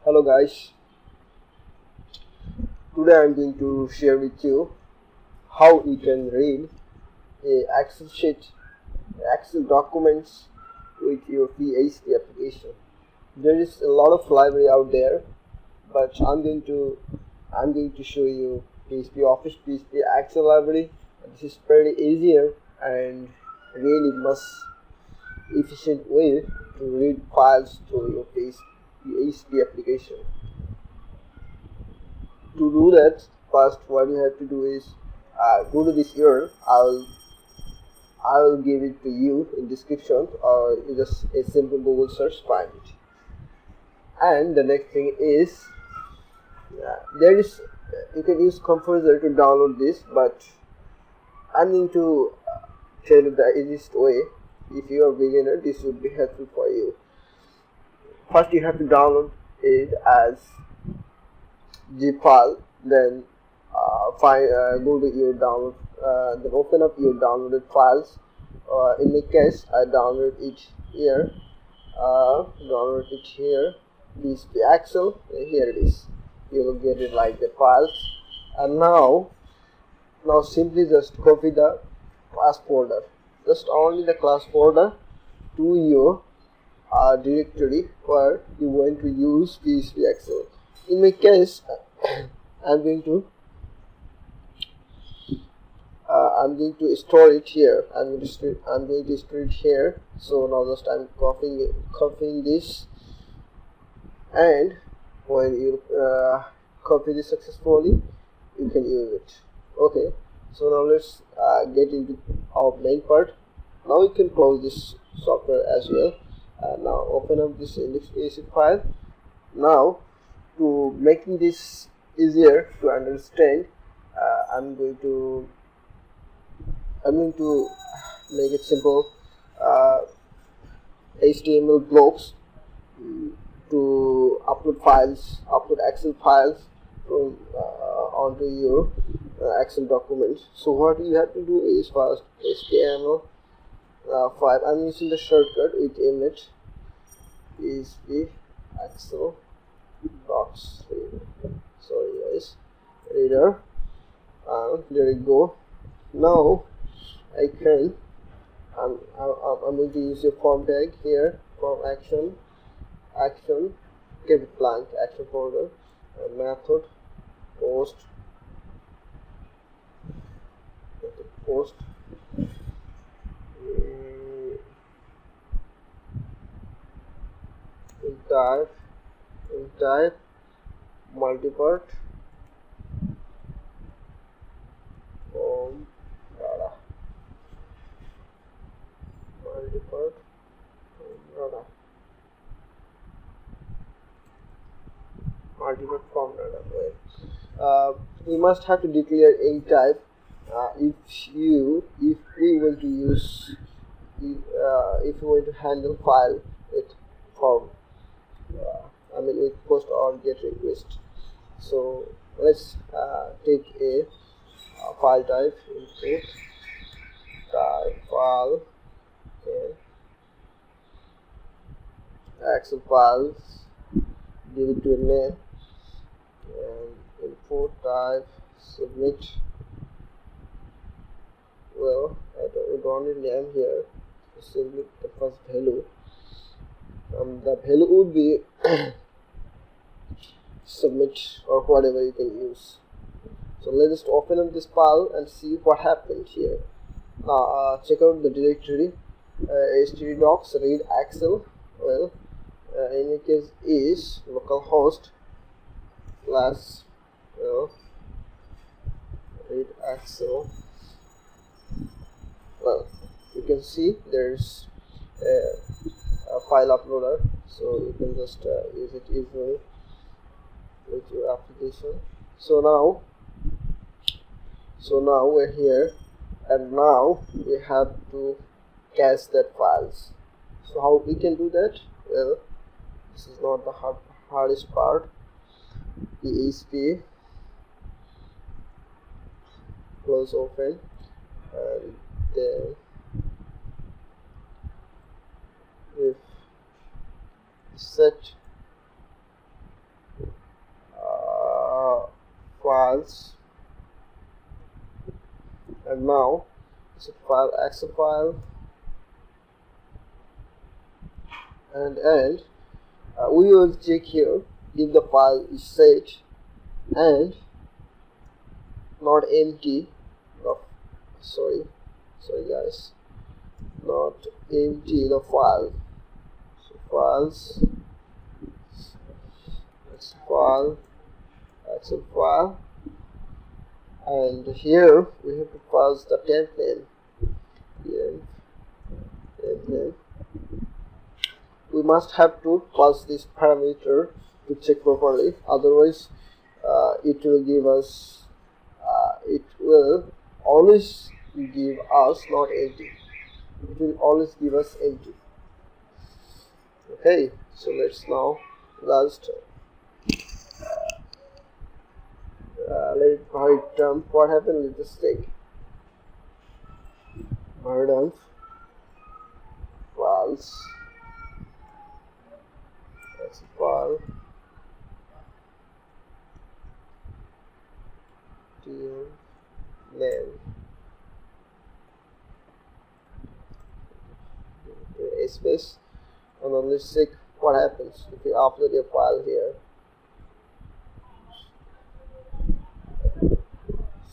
Hello guys, today I'm going to share with you how you can read a Excel sheet, Excel documents with your PHP application. There is a lot of library out there, but I'm going to show you PHP Office, PHP Excel library. This is pretty easier and really much efficient way to read files to your PHP application. To do that, first what you have to do is go to this URL. I'll give it to you in description, or you just a simple Google search find it. And the next thing is there is you can use Composer to download this, but I'm going to tell you the easiest way. If you are a beginner, this would be helpful for you. First you have to download it as zip file, then go to your download, then open up your downloaded files. In my case, I download it here. PHPExcel. Here it is. You will get it like the files. And now simply just copy the class folder. Just only the class folder to your directory where you want to use PHPExcel. In my case, I'm going to store it here. I'm going to store it here. So now just I'm copying this, and when you copy this successfully, you can use it. Okay. So now let's get into our main part. Now you can close this software as well. Now open up this index.php file. Now, to making this easier to understand, I'm going to make it simple. HTML blocks to upload Excel files from onto your Excel documents. So what you have to do is first HTML file. I'm using the shortcut with image PHPExcel docs. Sorry guys, reader. There you go. Now I'm going to use a form tag here. From action keep it blank, action folder, method post in type multipart form data, multipart form data. We must have to declare in type if we want to use if we want to handle file with form, with post or get request. So let's take a file type, input type file, Excel files, give it to a name, and input type submit. Well, I don't need name here, simply the first value. The value would be submit or whatever you can use. So let's just open up this file and see what happened here. Now check out the directory, htdocs read Excel. Well, in your case is localhost plus read Excel. Well, you can see there's a file uploader, so you can just use it easily with your application. So now we're here, and now we have to cache that files. So how we can do that? Well, this is not the hardest part. PHP close open, and then if set files, and now set file Excel file, and we will check here if the file is set and not empty. No, sorry guys, not empty the file. So files, Excel file, and here we have to pass the temp name. We must have to pass this parameter to check properly, otherwise it will give us it will always give us not empty. It will always give us empty. Okay, so let's now last let it var dump. What happened? Let's just take var dump files, that's a file, name, a space, and then let's check what happens if we upload a file here.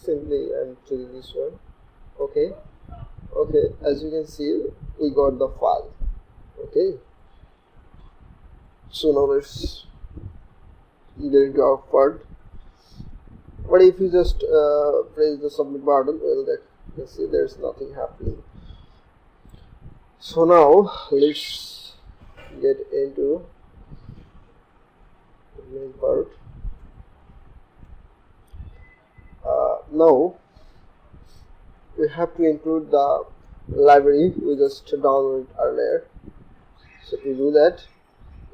Simply I'm choosing this one. Okay, as you can see, we got the file. Okay, so now let's get into our part. But if you just press the submit button, well, that you can see there's nothing happening. So now let's get into the main part. Now we have to include the library we just downloaded earlier. So to do that,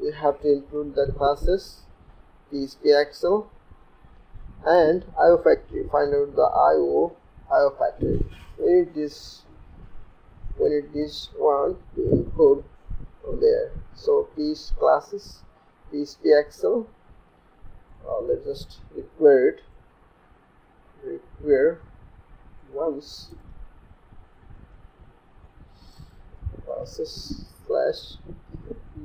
we have to include the classes PHPExcel and IO factory. Find out the IO factory. We need this one to include on there. So piece classes PHPExcel. Let's just require it. Require once classes slash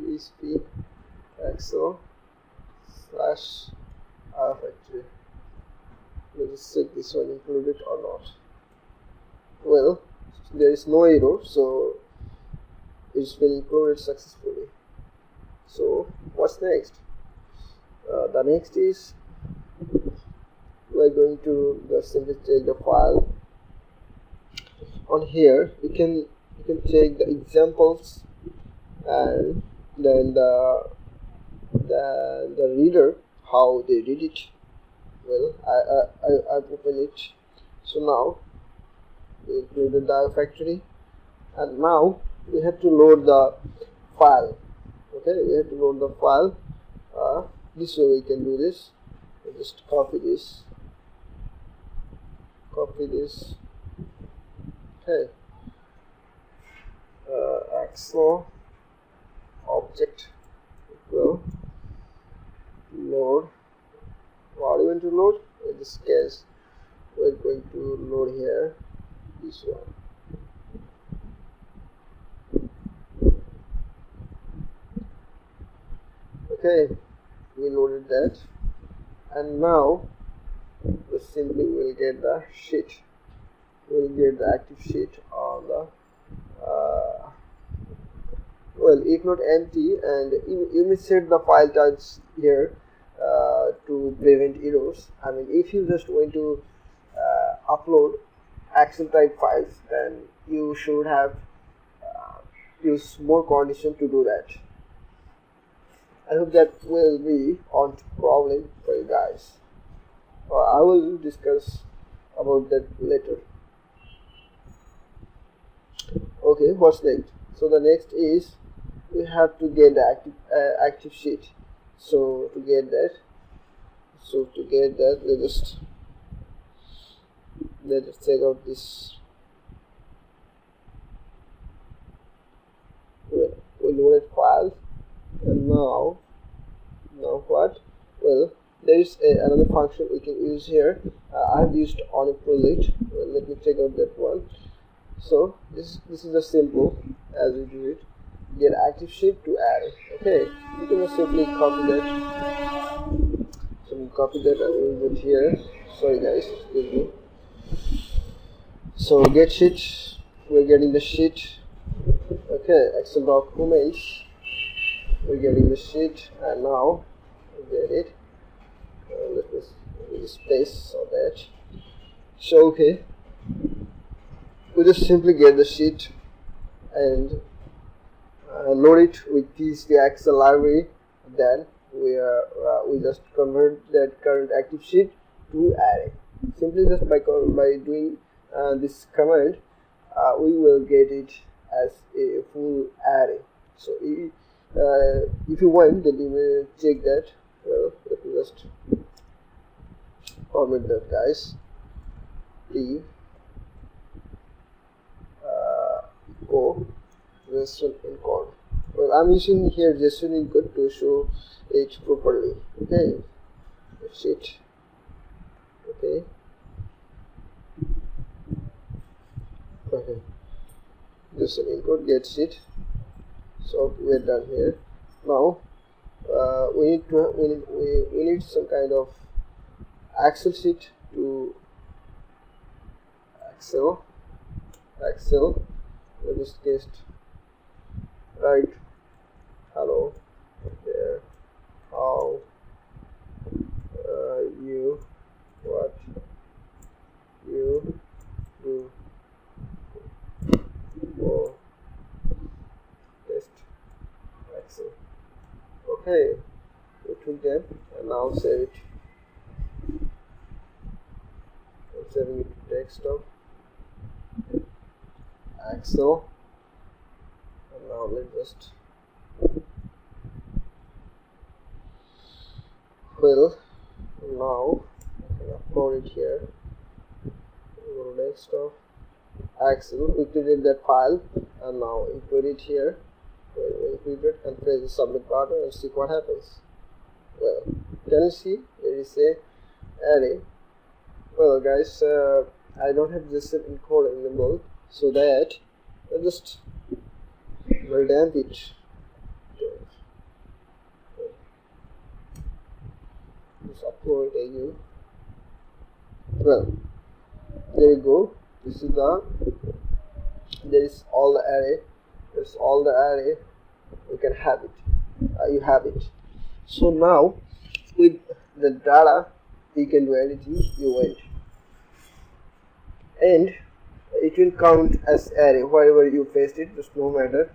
PHPExcel slash IO factory. Let's check this one included or not. Well, there is no error, so it's been included successfully. So what's next? The next is we're going to just simply take the file. On here you can take the examples, and then the reader how they did it. Well, I've opened it. So now we included the IO factory, and now we have to load the file. Okay, we have to load the file. This way we can do this. We'll just copy this. Okay, Excel object equal load. What are you going to load? In this case, we're going to load here this one. Okay, we loaded that, and now we simply will get the sheet. We'll get the active sheet on the well, if not empty, and you may set the file types here to prevent errors. I mean, if you just want to upload Excel type files, then you should have use more condition to do that. I hope that will be on problem for you guys. I will discuss about that later. Okay, what's next? So the next is we have to get the active sheet. So to get that, let's check out this. We loaded files, and now what? Well, there is another function we can use here. I have used on a project. Let me check out that one. So this is just simple as we do it. Get active sheet to array. Okay, you can just simply copy that. So we copy that and use it here. Sorry guys, excuse me. So get sheet, we're getting the sheet. Okay, Excel documents, we're getting the sheet, and now we get it. Let me use space on that. So okay, we just simply get the sheet and load it with PHPExcel library. Then we just convert that current active sheet to array. Simply just by doing this command, we will get it as a full array. So if you want, then you will check that. Well, let me just format that, guys. Echo JSON encode. Well, I'm using here JSON encode to show it properly. Okay, that's it. Okay. Okay. JSON encode gets it. So we're done here. Now we need some kind of Excel sheet to Excel. In this case, write hello there. How you what you do for test Excel. Okay, we took them and now save it. I'm saving it to desktop Excel, and now let's just now I can upload it here. Go to desktop Excel. We created that file and now include it here. We'll include it and press the submit button and see what happens. Well, can you see there is a array? Well guys, I don't have JSON encode enabled, so that I just revamp it. Just upload it again. Well, there you go. This is there is all the array. There's all the array. You can have it. You have it. So now with the data, you can do anything you want, and it will count as array wherever you paste it. Just no matter.